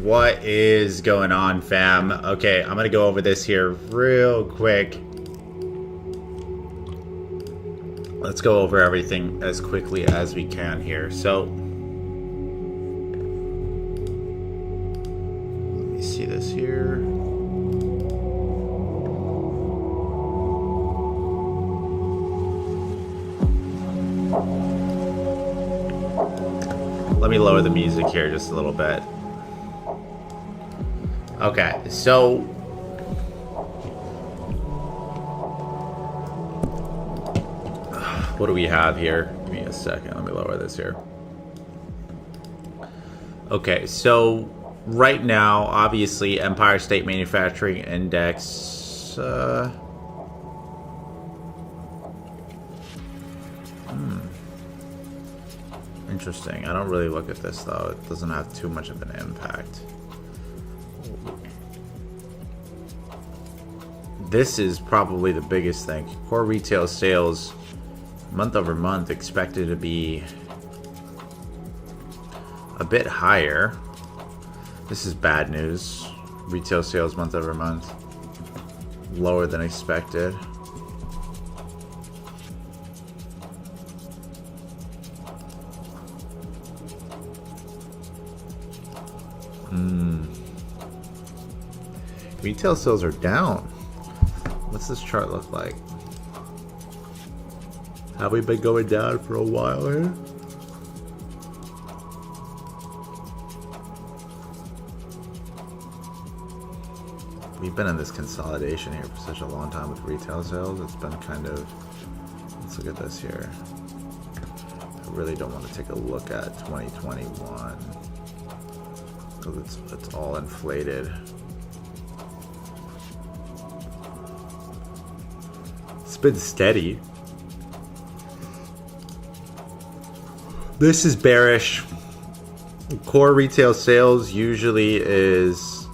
What is going on, fam? Okay, I'm gonna go over this here real quick. Let's go over everything as quickly as we can here. So, let me see this here. Let me lower the music here just a little bit. Okay, so what do we have here? Give me a second. Let me lower this here. Okay, so right now, obviously, Empire State Manufacturing Index. Interesting. I don't really look at this though. It doesn't have too much of an impact. This is probably the biggest thing. Core retail sales month over month expected to be a bit higher. This is bad news. Retail sales month over month lower than expected. Retail sales are down. What's this chart look like? Have we been going down for a while here? We've been in this consolidation here for such a long time with retail sales. It's been kind of, let's look at this here. I really don't want to take a look at 2021 because it's all inflated. It's been steady. This is bearish. Core retail sales usually is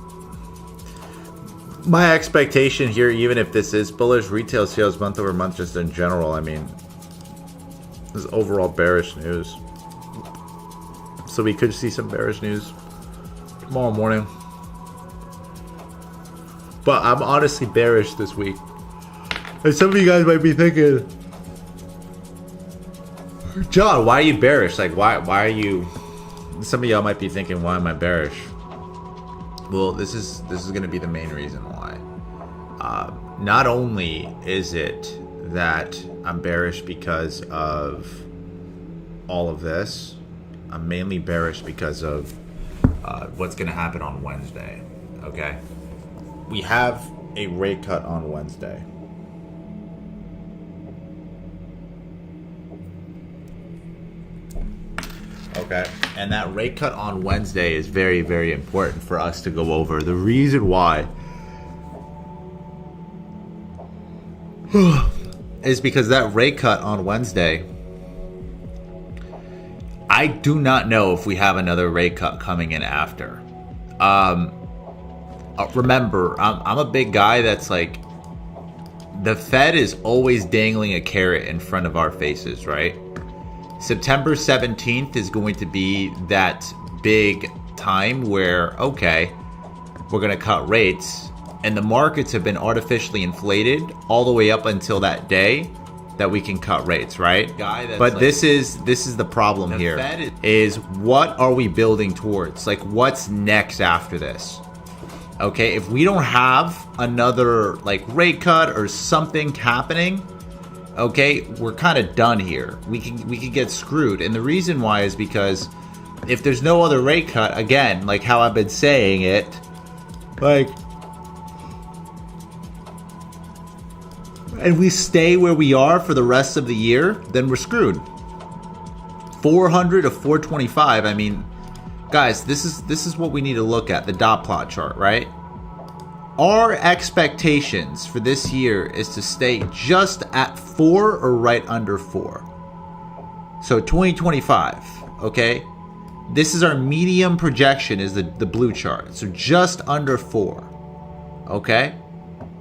my expectation here, even if this is bullish. Retail sales month over month, just in general, I mean, this is overall bearish news. So we could see some bearish news tomorrow morning. But I'm honestly bearish this week. And some of you guys might be thinking, John, why are you bearish? Like, why are you? Some of y'all might be thinking, why am I bearish? Well, this is going to be the main reason why. Not only is it that I'm bearish because of all of this, I'm mainly bearish because of what's going to happen on Wednesday. Okay, we have a rate cut on Wednesday. Okay, and that rate cut on Wednesday is very, very important for us to go over. The reason why is because that rate cut on Wednesday, I do not know if we have another rate cut coming in after. Remember, I'm a big guy that's like, the Fed is always dangling a carrot in front of our faces, right? September 17th is going to be that big time where, okay, we're going to cut rates. And the markets have been artificially inflated all the way up until that day that we can cut rates, right? But like, this is the problem here. Is what are we building towards? Like, what's next after this? Okay, if we don't have another like rate cut or something happening, okay, we're kind of done here. We can get screwed. And the reason why is because if there's no other rate cut, again, like how I've been saying it, like, and we stay where we are for the rest of the year, then we're screwed. 400 to 425. I mean, guys, this is what we need to look at, the dot plot chart, right? Our expectations for this year is to stay just at 4 or right under 4. So 2025, okay? This is our medium projection, is the blue chart. So just under 4, okay?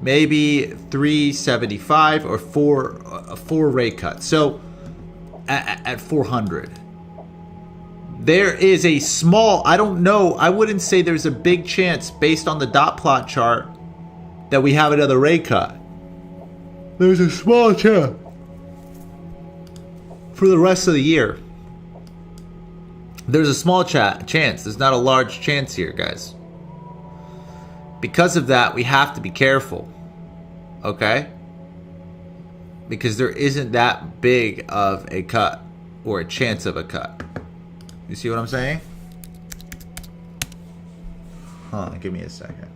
Maybe 375 or 4 rate cut. So at 400. There is a small, I don't know, I wouldn't say there's a big chance based on the dot plot chart that we have another rate cut. There's a small chance for the rest of the year. There's a small chance. There's not a large chance here, guys. Because of that, we have to be careful. Okay? Because there isn't that big of a cut or a chance of a cut. You see what I'm saying? Hold on, give me a second.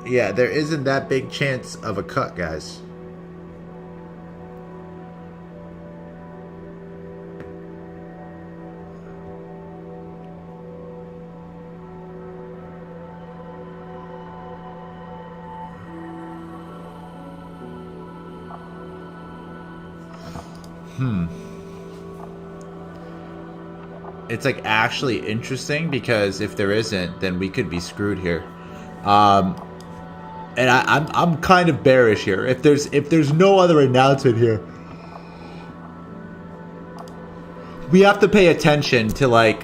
Yeah, there isn't that big chance of a cut, guys. It's like actually interesting because if there isn't, then we could be screwed here. And I'm kind of bearish here. If there's no other announcement here, we have to pay attention to like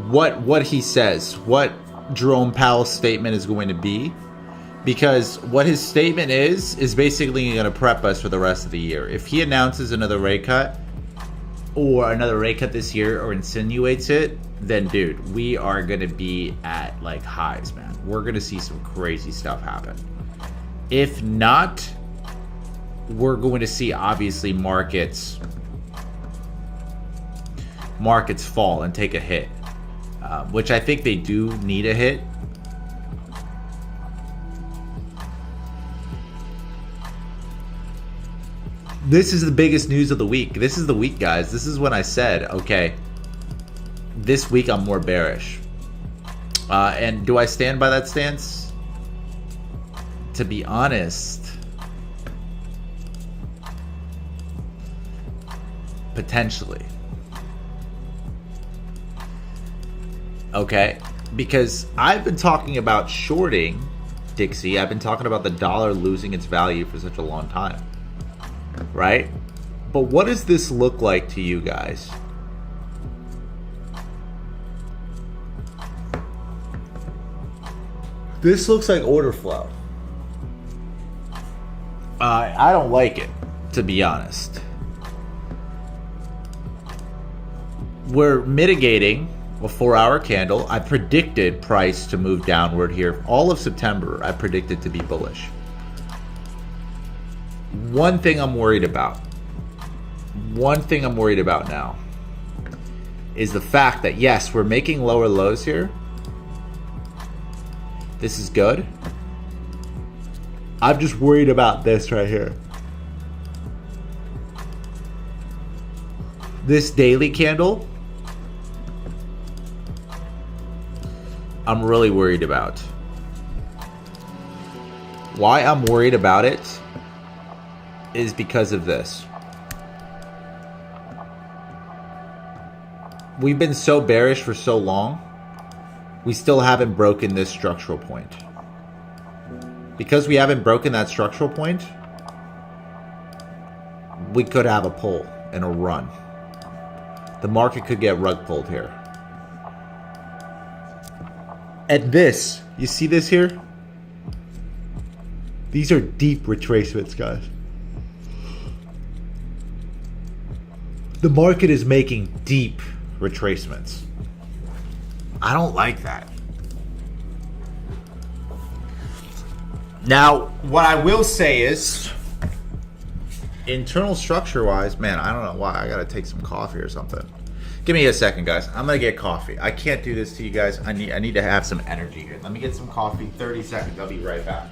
what he says, what Jerome Powell's statement is going to be, because what his statement is basically going to prep us for the rest of the year. If he announces another rate cut or another rate cut this year or insinuates it, then dude, we are going to be at like highs, man. We're going to see some crazy stuff happen. If not, we're going to see obviously markets fall and take a hit, which I think they do need a hit. This is the biggest news of the week. This is the week, guys. This is when I said, okay, this week I'm more bearish. And do I stand by that stance? To be honest, potentially. Okay, because I've been talking about shorting, Dixie. I've been talking about the dollar losing its value for such a long time. Right? But what does this look like to you guys? This looks like order flow. I don't like it, to be honest. We're mitigating a 4-hour candle. I predicted price to move downward here. All of September, I predicted to be bullish. One thing I'm worried about now is the fact that, yes, we're making lower lows here. This is good. I'm just worried about this right here. This daily candle, I'm really worried about. Why I'm worried about it is because of this. We've been so bearish for so long, we still haven't broken this structural point. Because we haven't broken that structural point, we could have a pull and a run. The market could get rug pulled here. And this, you see this here? These are deep retracements, guys. The market is making deep retracements. I don't like that. Now, what I will say is, internal structure wise, man, I don't know why. I gotta take some coffee or something. Give me a second, guys. I'm gonna get coffee. I can't do this to you guys. I need to have some energy here. Let me get some coffee. 30 seconds. I'll be right back.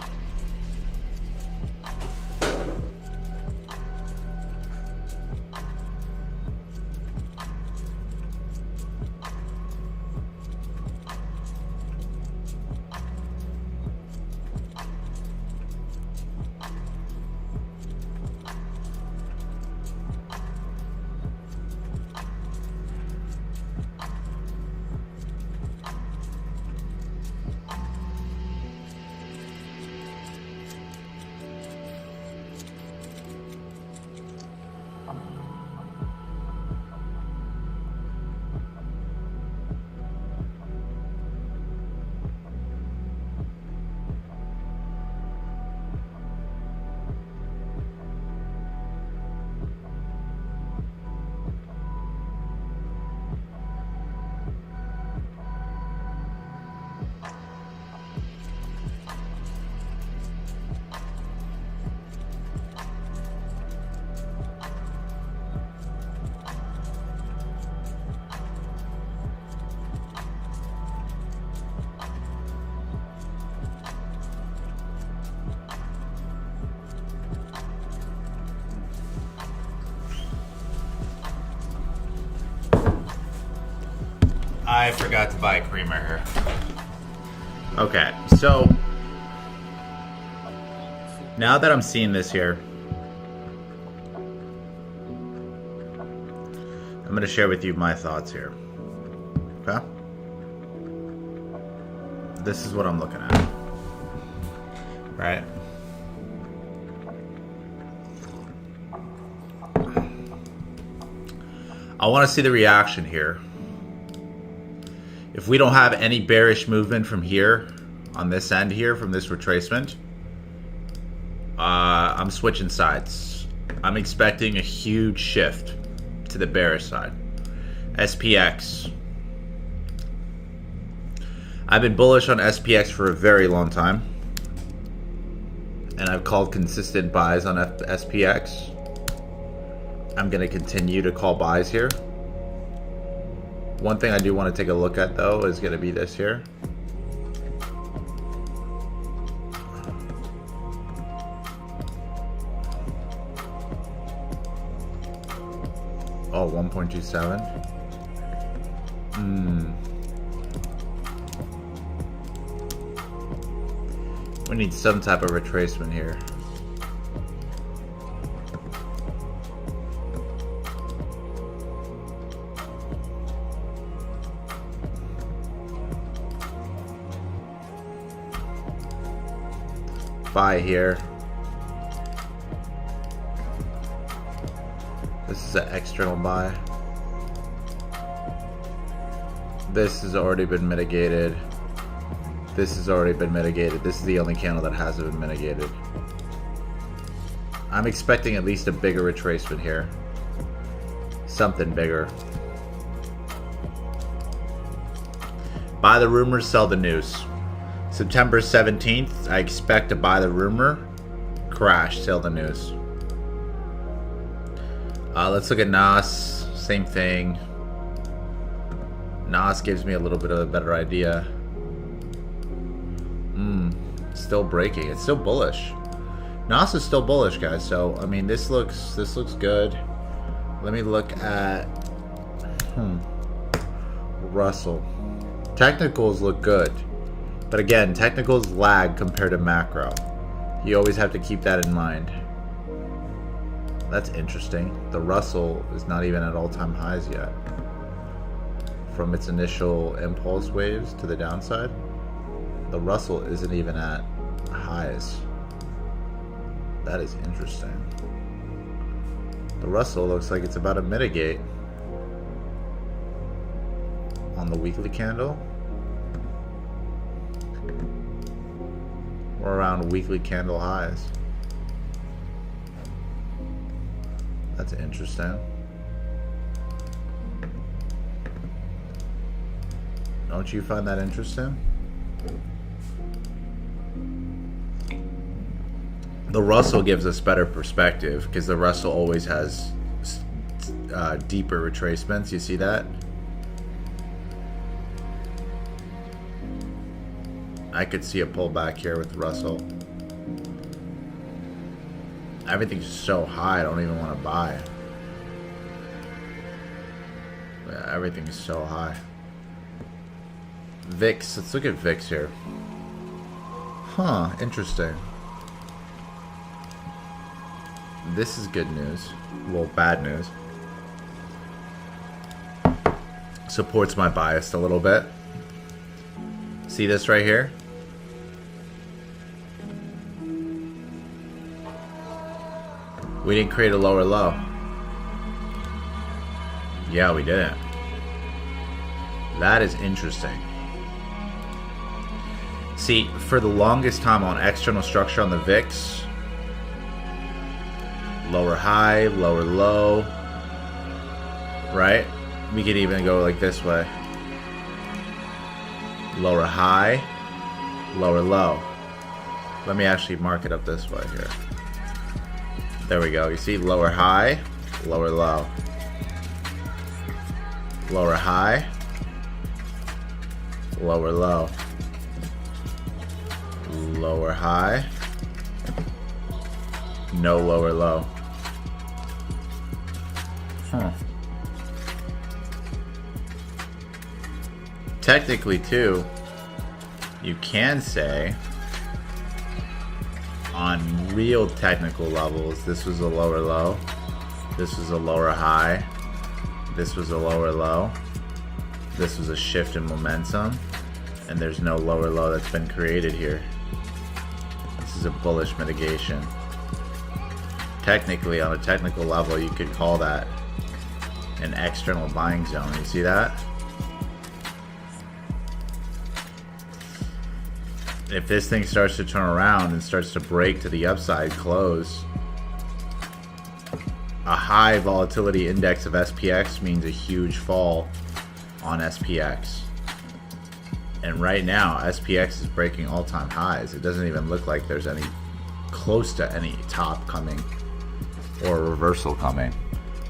I forgot to buy a creamer here. Okay, so now that I'm seeing this here, I'm going to share with you my thoughts here. Okay? This is what I'm looking at. Right? I want to see the reaction here. If we don't have any bearish movement from here, on this end here, from this retracement, I'm switching sides. I'm expecting a huge shift to the bearish side. SPX. I've been bullish on SPX for a very long time, and I've called consistent buys on SPX. I'm going to continue to call buys here. One thing I do want to take a look at, though, is going to be this here. Oh, 1.27. We need some type of retracement here. Buy here. This is an external buy. This has already been mitigated. This has already been mitigated. This is the only candle that hasn't been mitigated. I'm expecting at least a bigger retracement here. Something bigger. Buy the rumor, sell the news. September 17th, I expect to buy the rumor, crash, sell the news. Let's look at NAS. Same thing. NAS gives me a little bit of a better idea. Still breaking. It's still bullish. NAS is still bullish, guys. So I mean, this looks good. Let me look at Russell. Technicals look good, but again, technicals lag compared to macro. You always have to keep that in mind. That's interesting. The Russell is not even at all-time highs yet. From its initial impulse waves to the downside, the Russell isn't even at highs. That is interesting. The Russell looks like it's about to mitigate on the weekly candle. We're around weekly candle highs. That's interesting. Don't you find that interesting? The Russell gives us better perspective because the Russell always has deeper retracements. You see that? I could see a pullback here with Russell. Everything's so high, I don't even want to buy. Yeah, everything's so high. VIX, let's look at VIX here. Huh, interesting. This is good news. Well, bad news. Supports my bias a little bit. See this right here? We didn't create a lower low. Yeah, we didn't. That is interesting. See, for the longest time on external structure on the VIX, lower high, lower low, right? We could even go like this way. Lower high, lower low. Let me actually mark it up this way here. There we go. You see lower high, lower low. Lower high, lower low. Lower high, no lower low. technically too, you can say on real technical levels, this was a lower low, this was a lower high, this was a lower low, this was a shift in momentum, and there's no lower low that's been created here. This is a bullish mitigation. Technically, on a technical level, you could call that an external buying zone. You see that? If this thing starts to turn around and starts to break to the upside close, a high volatility index of SPX means a huge fall on SPX. And right now, SPX is breaking all-time highs. It doesn't even look like there's any close to any top coming or a reversal coming.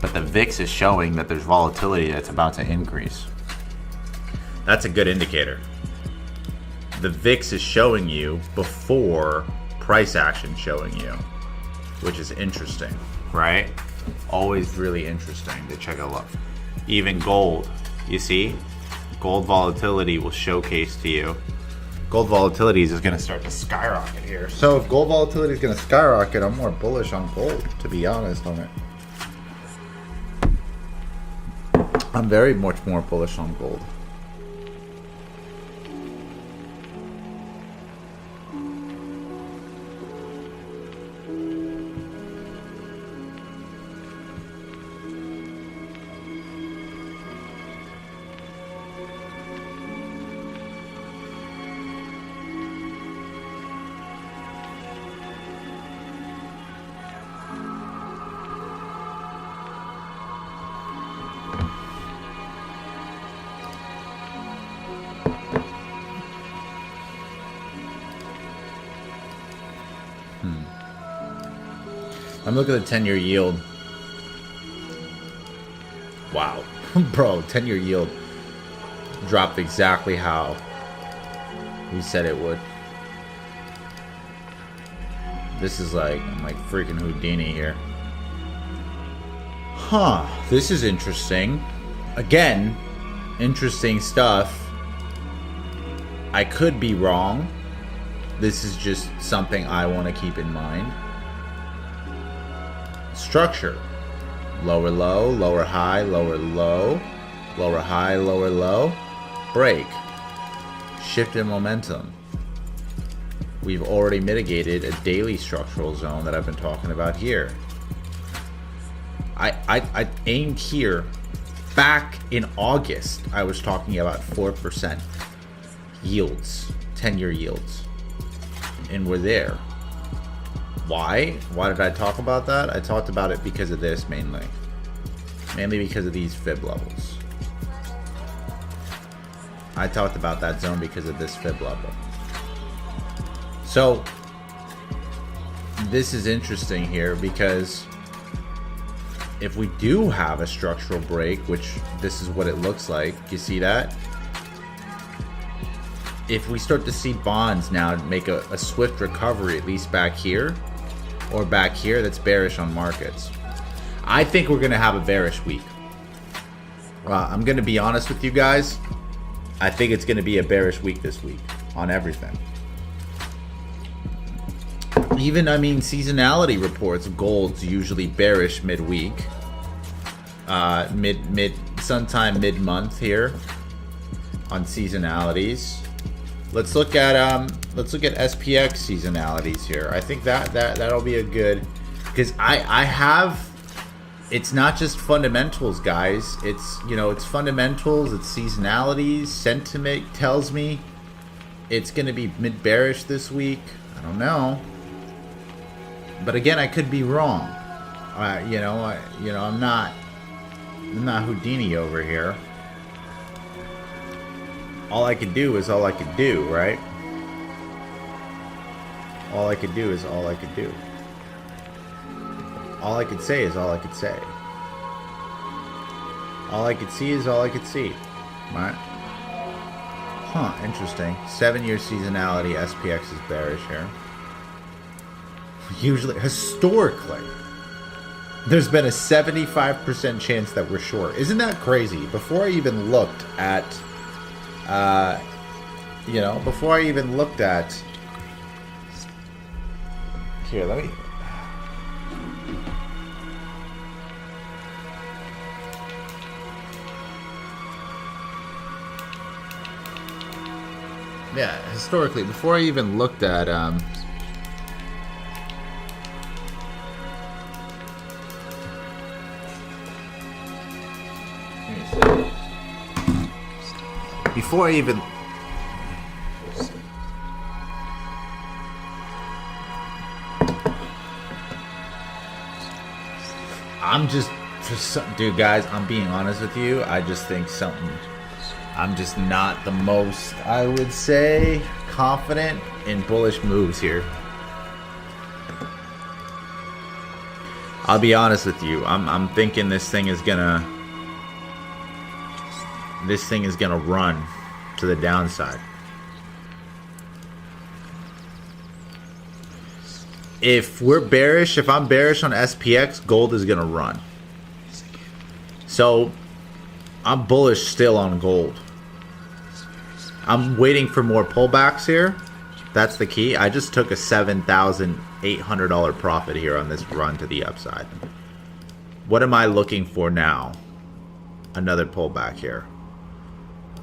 But the VIX is showing that there's volatility that's about to increase. That's a good indicator. The VIX is showing you before price action showing you, which is interesting, right? Always really interesting to check a look. Even gold, you see? Gold volatility will showcase to you. Gold volatility is going to start to skyrocket here. So if gold volatility is going to skyrocket, I'm more bullish on gold, to be honest on it. I'm very much more bullish on gold. I'm looking at the 10-year yield. Wow. Bro, 10-year yield dropped exactly how we said it would. This is like, I'm like freaking Houdini here. Huh. This is interesting. Again, interesting stuff. I could be wrong. This is just something I want to keep in mind. Structure. Lower low, lower high, lower low, lower high, lower low, break. Shift in momentum. We've already mitigated a daily structural zone that I've been talking about here. I aimed here back in August. I was talking about 4% yields, 10-year yields, and we're there. Why? Why did I talk about that? I talked about it because of this mainly. Mainly because of these fib levels. I talked about that zone because of this fib level. So, this is interesting here because if we do have a structural break, which this is what it looks like, you see that? If we start to see bonds now make a swift recovery, at least back here, or back here, that's bearish on markets. I think we're going to have a bearish week. I'm going to be honest with you guys. I think it's going to be a bearish week this week on everything. Even, I mean, seasonality reports, gold's usually bearish midweek. Sometime mid-month here on seasonalities. Let's look at SPX seasonalities here. I think that'll be a good, because I have, it's not just fundamentals, guys. It's, you know, it's fundamentals, it's seasonalities. Sentiment tells me it's going to be mid-bearish this week. I don't know, but again, I could be wrong. I'm not Houdini over here. All I could do is all I could do, right? All I could do is all I could do. All I could say is all I could say. All I could see is all I could see, right? Huh, interesting. 7-year seasonality, SPX is bearish here. Usually, historically, there's been a 75% chance that we're short. Isn't that crazy? Before I even looked at You know, before I even looked at... Here, let me... Yeah, historically, before I even looked at... Before I even... I'm just... Dude, guys, I'm being honest with you. I just think something... I'm just not the most, I would say, confident in bullish moves here. I'll be honest with you. I'm thinking this thing is gonna run to the downside. If we're bearish, if I'm bearish on SPX, gold is gonna run. So I'm bullish still on gold. I'm waiting for more pullbacks here. That's the key. I just took a $7,800 profit here on this run to the upside. What am I looking for now? Another pullback here.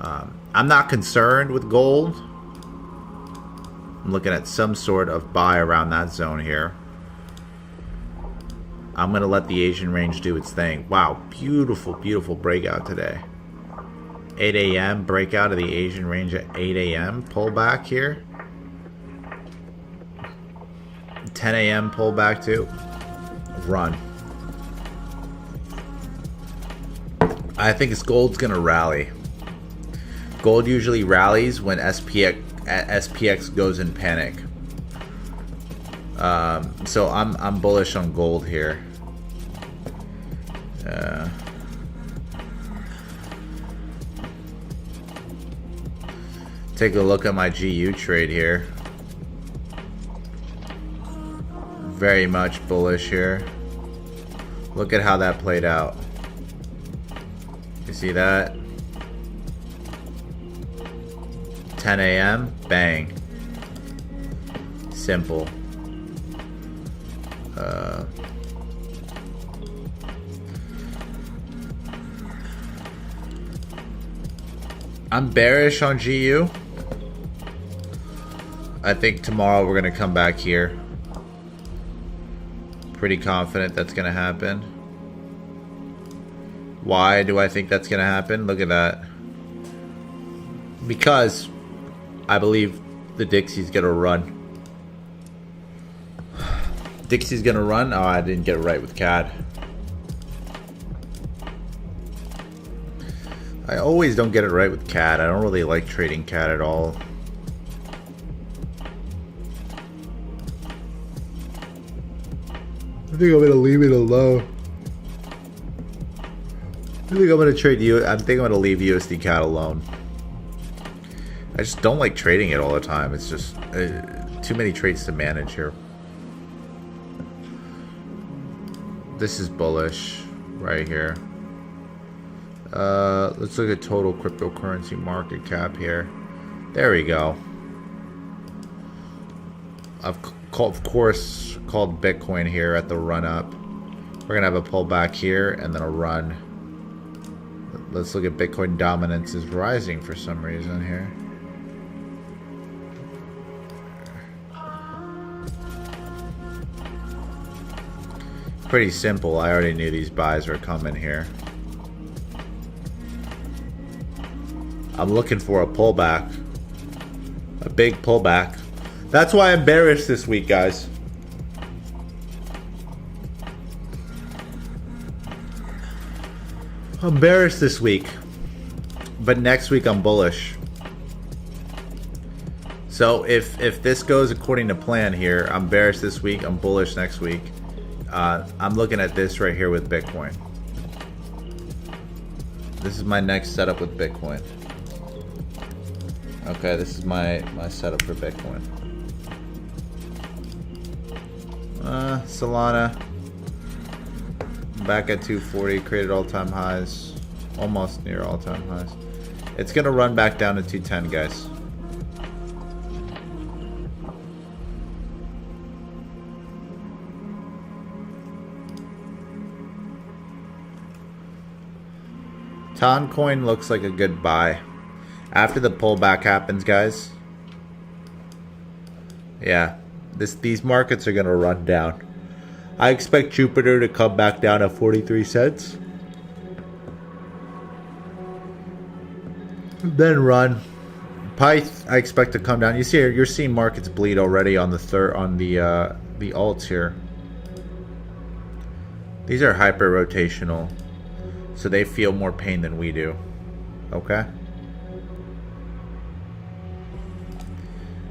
I'm not concerned with gold. I'm looking at some sort of buy around that zone here. I'm going to let the Asian range do its thing. Wow, beautiful, beautiful breakout today. 8 a.m. breakout of the Asian range at 8 a.m. pullback here. 10 a.m. pullback too. Run. I think gold's going to rally. Gold usually rallies when SPX goes in panic. So I'm bullish on gold here. Take a look at my GU trade here. Very much bullish here. Look at how that played out. You see that? 10 a.m. Bang. Simple. I'm bearish on GU. I think tomorrow we're going to come back here. Pretty confident that's going to happen. Why do I think that's going to happen? Look at that. Because I believe the Dixie's going to run. Dixie's going to run? Oh, I didn't get it right with CAD. I always don't get it right with CAD. I don't really like trading CAD at all. I think I'm going to leave it alone. I think I'm going to trade you. I think I'm going to leave USD CAD alone. I just don't like trading it all the time. It's just too many trades to manage here. This is bullish right here. Let's look at total cryptocurrency market cap here. There we go. I've of course called Bitcoin here at the run up. We're gonna have a pullback here and then a run. Let's look at Bitcoin dominance is rising for some reason here. Pretty simple. I already knew these buys were coming here. I'm looking for a pullback. A big pullback. That's why I'm bearish this week, guys. I'm bearish this week. But next week I'm bullish. So if this goes according to plan here, I'm bearish this week, I'm bullish next week. I'm looking at this right here with Bitcoin. This is my next setup with Bitcoin. Okay, this is my setup for Bitcoin. Solana back at 240, created all-time highs, almost near all-time highs. It's gonna run back down to 210, guys. Toncoin looks like a good buy. After the pullback happens, guys. Yeah, these markets are gonna run down. I expect Jupiter to come back down at 43 cents. Then run. Pi, I expect to come down. You see, you're seeing markets bleed already on the alts here. These are hyper rotational, so they feel more pain than we do. Okay.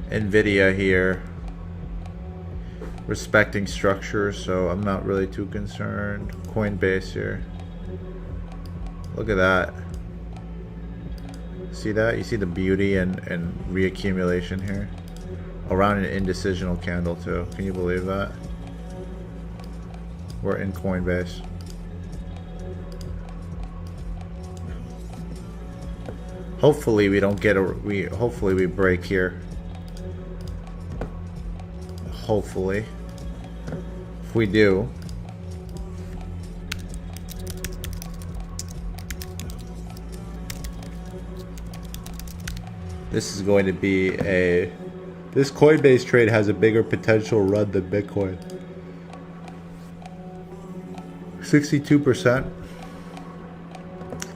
Nvidia here, respecting structure, so I'm not really too concerned. Coinbase here. Look at that. See that? You see the beauty and reaccumulation here? Around an indecisional candle too. Can you believe that? We're in Coinbase. Hopefully we don't get hopefully we break here. Hopefully. If we do, this is going to be this Coinbase trade has a bigger potential run than Bitcoin. 62%.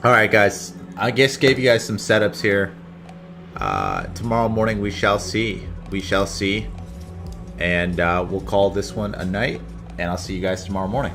All right, guys. I guess gave you guys some setups here. Tomorrow morning we shall see. We shall see. And we'll call this one a night. And I'll see you guys tomorrow morning.